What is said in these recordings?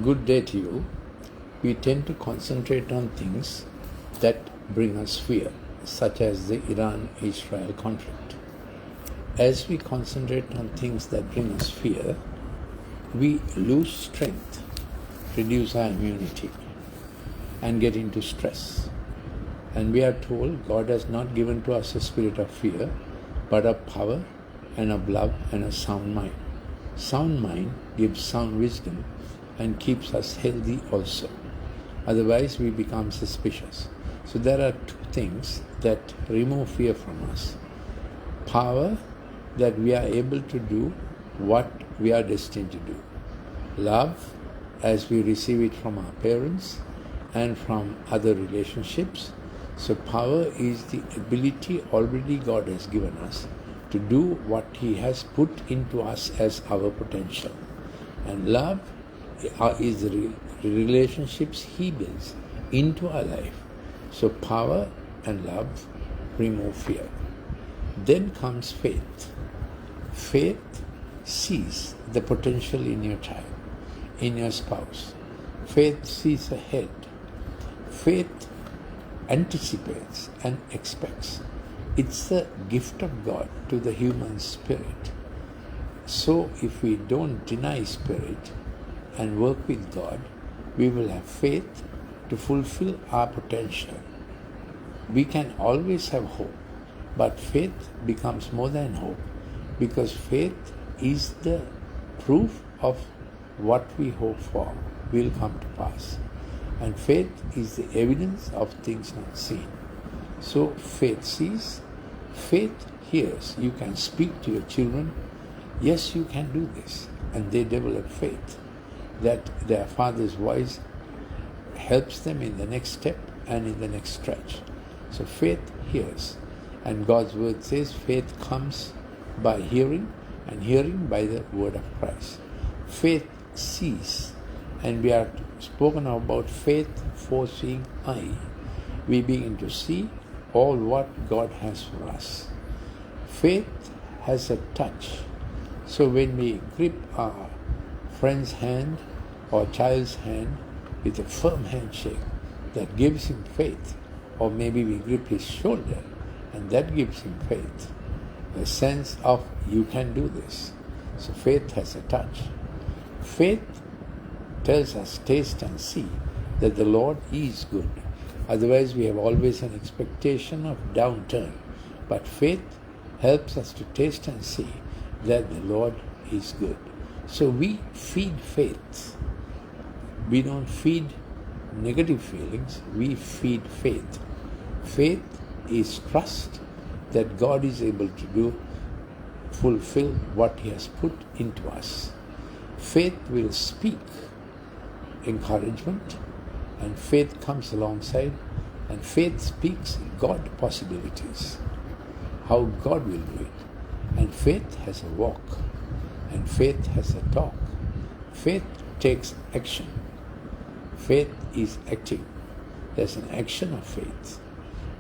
Good day to you. We tend to concentrate on things that bring us fear, such as the Iran-Israel conflict. As we concentrate on things that bring us fear, we lose strength, reduce our immunity, and get into stress. And we are told God has not given to us a spirit of fear, but of power and of love and a sound mind. Sound mind gives sound wisdom and keeps us healthy also. Otherwise, we become suspicious. So there are two things that remove fear from us. Power, that we are able to do what we are destined to do. Love, as we receive it from our parents and from other relationships. So power is the ability already God has given us to do what He has put into us as our potential. And love is the relationships He builds into our life. So power and love remove fear. Then comes faith. Faith sees the potential in your child, in your spouse. Faith sees ahead. Faith anticipates and expects. It's the gift of God to the human spirit. So if we don't deny spirit and work with God, we will have faith to fulfill our potential. We can always have hope, but faith becomes more than hope, because faith is the proof of what we hope for will come to pass. And faith is the evidence of things not seen. So faith sees, faith hears. You can speak to your children, yes, you can do this. And they develop faith that their father's voice helps them in the next step and in the next stretch. So faith hears. And God's word says faith comes by hearing, and hearing by the word of Christ. Faith sees. And we are spoken about faith foreseeing eye. We begin to see all what God has for us. Faith has a touch. So when we grip our friend's hand or child's hand with a firm handshake, that gives him faith. Or maybe we grip his shoulder and that gives him faith. The sense of you can do this. So faith has a touch. Faith tells us, taste and see that the Lord is good. Otherwise we have always an expectation of downturn. But faith helps us to taste and see that the Lord is good. So we feed faith. We don't feed negative feelings, we feed faith. Faith is trust that God is able to fulfill what He has put into us. Faith will speak encouragement, and faith comes alongside, and faith speaks God possibilities, how God will do it. And faith has a walk, and faith has a talk. Faith takes action. Faith is active. There's an action of faith.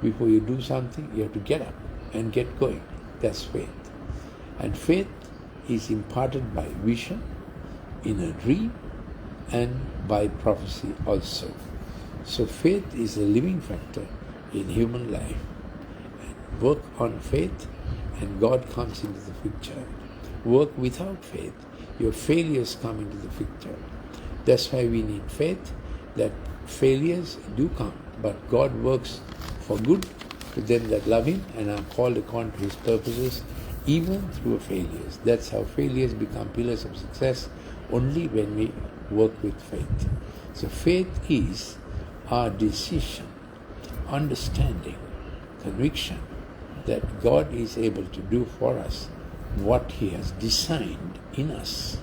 Before you do something, you have to get up and get going. That's faith. And faith is imparted by vision, in a dream, and by prophecy also. So faith is a living factor in human life. And work on faith and God comes into the picture. Work without faith, your failures come into the picture. That's why we need faith, that failures do come, but God works for good to them that love Him and are called according to His purposes, even through failures. That's how failures become pillars of success, only when we work with faith. So faith is our decision, understanding, conviction that God is able to do for us what He has designed in us.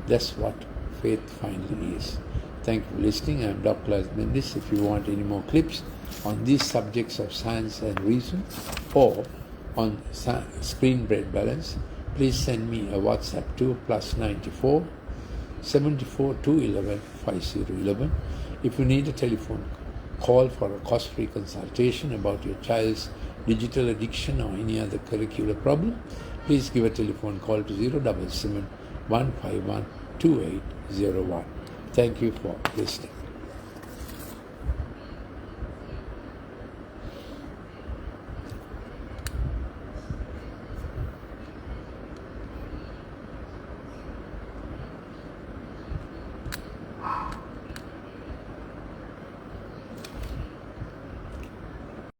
That's what faith finally is. Thank you for listening. I am Dr. Lalith Mendis. If you want any more clips on these subjects of science and reason or on screen bread balance, please send me a WhatsApp to +94 74 211 5011. If you need a telephone call for a cost-free consultation about your child's digital addiction or any other curricular problem, please give a telephone call to 077 151 2801. Thank you for listening.